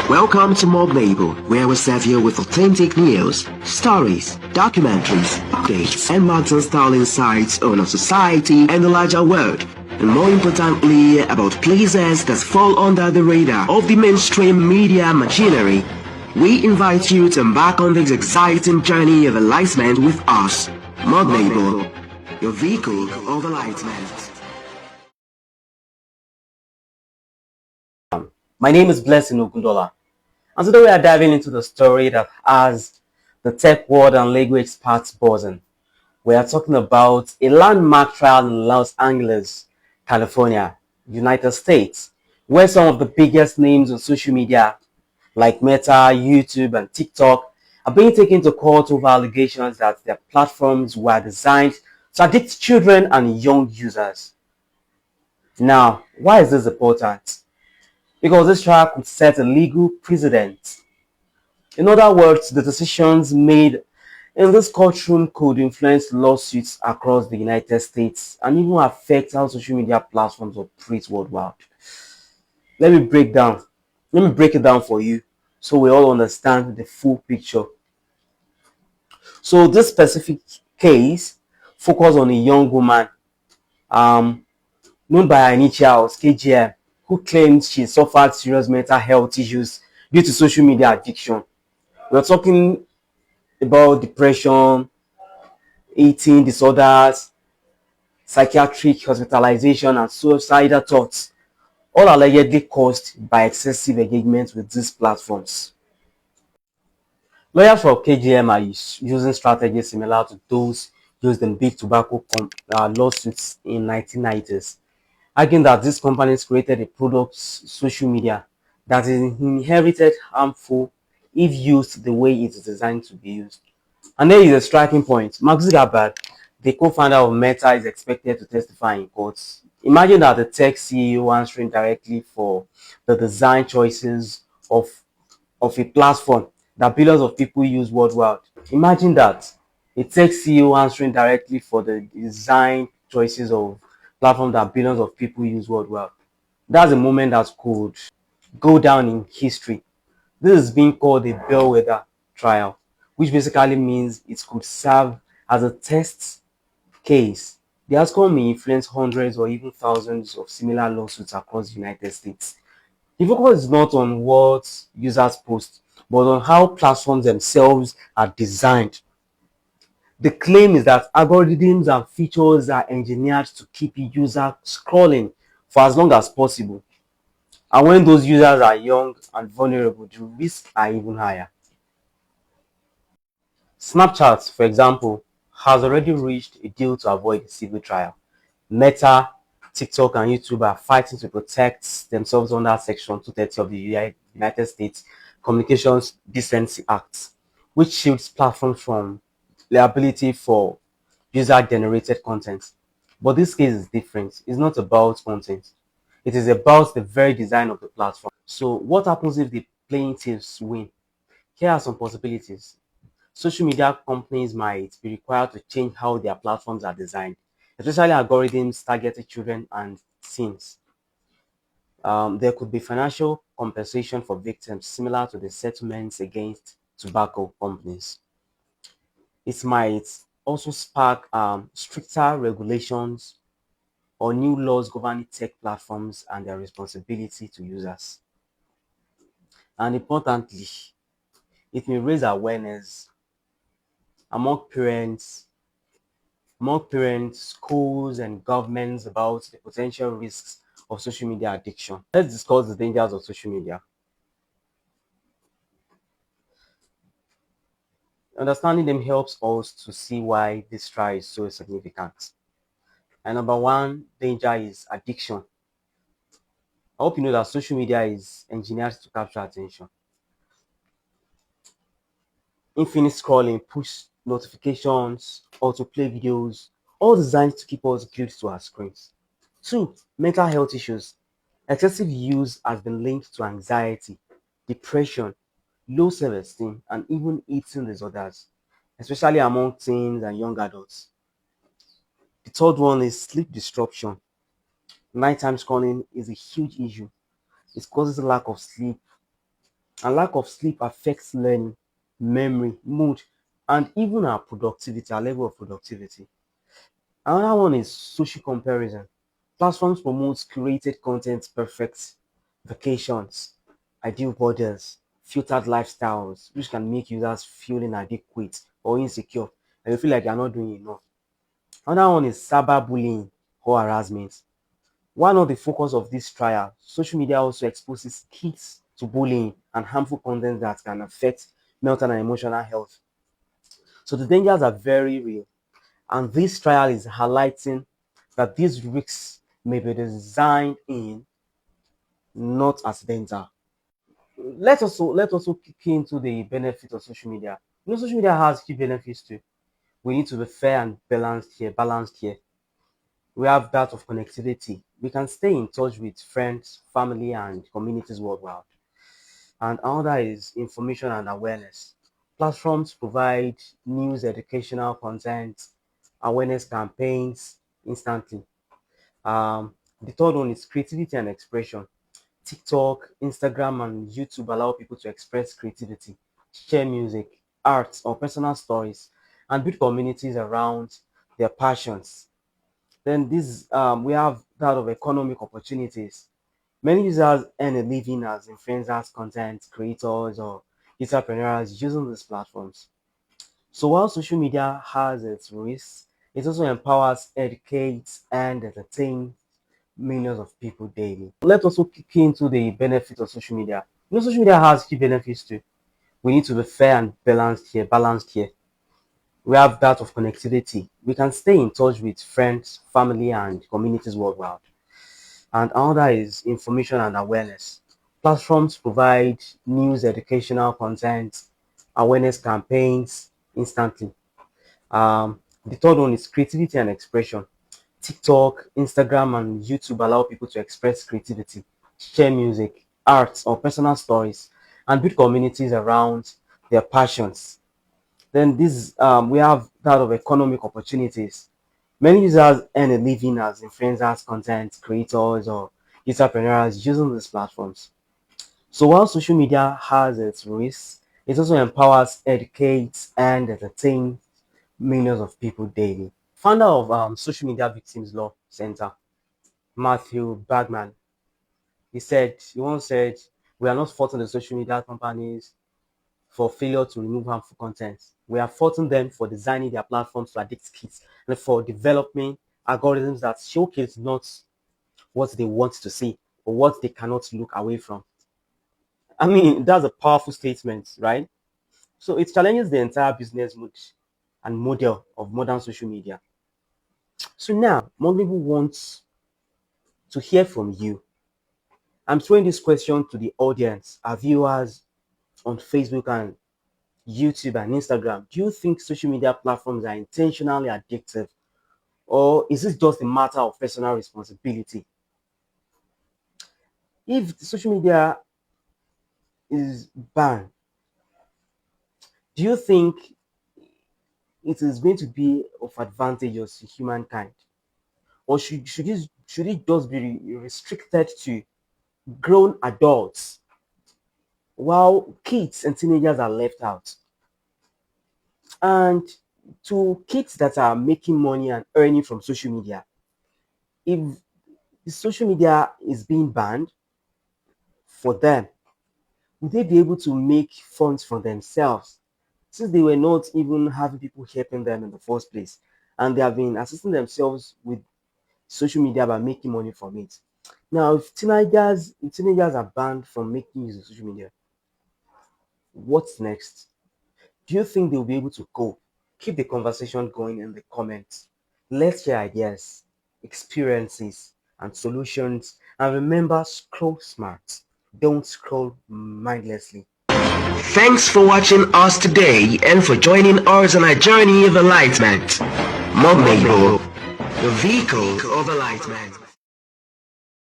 Welcome to Morganable, where we serve you with authentic news, stories, documentaries, updates, and modern-style insights on our society and the larger world. And more importantly, about places that fall under the radar of the mainstream media machinery. We invite you to embark on this exciting journey of enlightenment with us. Morganable, your vehicle of enlightenment. My name is Blessing Ogundola, and today we are diving into the story that has the tech world and legal experts buzzing. We are talking about a landmark trial in Los Angeles, California, United States, where some of the biggest names on social media like Meta, YouTube, and TikTok are being taken to court over allegations that their platforms were designed to addict children and young users. Now, why is this important? Because this trial could set a legal precedent. In other words, the decisions made in this courtroom could influence lawsuits across the United States and even affect how social media platforms operate worldwide. Let me break down. Let me break it down for you so we all understand the full picture. So this specific case focused on a young woman um, known by her initials KGM, who claimed she suffered serious mental health issues due to social media addiction. We're talking about depression, eating disorders, psychiatric hospitalization, and suicidal thoughts, all allegedly caused by excessive engagement with these platforms. Lawyers for KGM are using strategies similar to those used in big tobacco lawsuits in 1990s, arguing that these companies created a product, social media, that is inherited harmful if used the way it is designed to be used. And there is a striking point. Mark Zuckerberg, the co-founder of Meta, is expected to testify in court. Imagine that the tech CEO answering directly for the design choices of, of a platform that billions of people use worldwide. Imagine that a tech CEO answering directly for the design choices of platform that billions of people use worldwide. That's a moment that could go down in history. This is being called a bellwether trial, which basically means it could serve as a test case. The outcome may influence hundreds or even thousands of similar lawsuits across the United States. The focus is not on what users post, but on how platforms themselves are designed. The claim is that algorithms and features are engineered to keep users scrolling for as long as possible. And when those users are young and vulnerable, the risks are even higher. Snapchat, for example, has already reached a deal to avoid a civil trial. Meta, TikTok, and YouTube are fighting to protect themselves under Section 230 of the United States Communications Decency Act, which shields platforms from liability for user-generated content. But this case is different. It's not about content. It is about the very design of the platform. So what happens if the plaintiffs win? Here are some possibilities. Social media companies might be required to change how their platforms are designed, especially algorithms targeted children and teens. There could be financial compensation for victims similar to the settlements against tobacco companies. It might also spark stricter regulations or new laws governing tech platforms and their responsibility to users. And importantly, it may raise awareness among parents, schools, and governments about the potential risks of social media addiction. Let's discuss the dangers of social media. Understanding them helps us to see why this trial is so significant. And number one danger is addiction. I hope you know that social media is engineered to capture attention. Infinite scrolling, push notifications, autoplay videos, all designed to keep us glued to our screens. Two, mental health issues. Excessive use has been linked to anxiety, depression, low self-esteem, and even eating disorders, especially among teens and young adults. The third one is sleep disruption. Nighttime scrolling is a huge issue. It causes a lack of sleep, And lack of sleep affects learning, memory, mood, and even our productivity, our level of productivity. Another one is social comparison. Platforms promote curated content, perfect vacations, ideal borders, filtered lifestyles, which can make users feel inadequate or insecure, and you feel like you're not doing enough. Another one is cyberbullying or harassment. While not the focus of this trial, social media also exposes kids to bullying and harmful content that can affect mental and emotional health. So the dangers are very real. And this trial is highlighting that these risks may be designed in, not accidental. Let us also kick into the benefit of social media. Social media has key benefits too. We need to be fair and balanced here. We have that of connectivity. We can stay in touch with friends, family, and communities worldwide. And another is information and awareness. Platforms provide news, educational content, awareness campaigns instantly. The third one is creativity and expression. TikTok, Instagram, and YouTube allow people to express creativity, share music, art, or personal stories, and build communities around their passions. Then this we have that of economic opportunities. Many users earn a living as influencers, content creators, or entrepreneurs using these platforms. So while social media has its risks, it also empowers, educates, and entertains millions of people daily. Let's also kick into the benefits of social media. Social media has key benefits too. We need to be fair and balanced here. We have that of connectivity. We can stay in touch with friends, family, and communities worldwide. And another is information and awareness. Platforms provide news, educational content, awareness campaigns instantly. The third one is creativity and expression. TikTok, Instagram, and YouTube allow people to express creativity, share music, art, or personal stories, and build communities around their passions. Then this we have that of economic opportunities. Many users earn a living as influencers, content creators, or entrepreneurs using these platforms. So while social media has its risks, it also empowers, educates, and entertains millions of people daily. Founder of Social Media Victims Law Center, Matthew Bagman, he once said, "We are not faulting the social media companies for failure to remove harmful content. We are faulting them for designing their platforms to addict kids and for developing algorithms that showcase not what they want to see or what they cannot look away from." I mean, that's a powerful statement, right? So it challenges the entire business mood and model of modern social media. So now, Morganable wants to hear from you. I'm throwing this question to the audience, our viewers on Facebook and YouTube and Instagram. Do you think social media platforms are intentionally addictive, or is this just a matter of personal responsibility? If social media is banned, do you think it is going to be of advantage to humankind, or should it just be restricted to grown adults while kids and teenagers are left out? And to kids that are making money and earning from social media, if the social media is being banned for them, would they be able to make funds for themselves since they were not even having people helping them in the first place, and they have been assisting themselves with social media by making money from it? Now, if teenagers are banned from making use of social media, what's next? Do you think they'll be able to cope? Keep the conversation going in the comments. Let's share ideas, experiences, and solutions. And remember, scroll smart. Don't scroll mindlessly. Thanks for watching us today and for joining us on our journey of enlightenment. Morganable, the vehicle of enlightenment.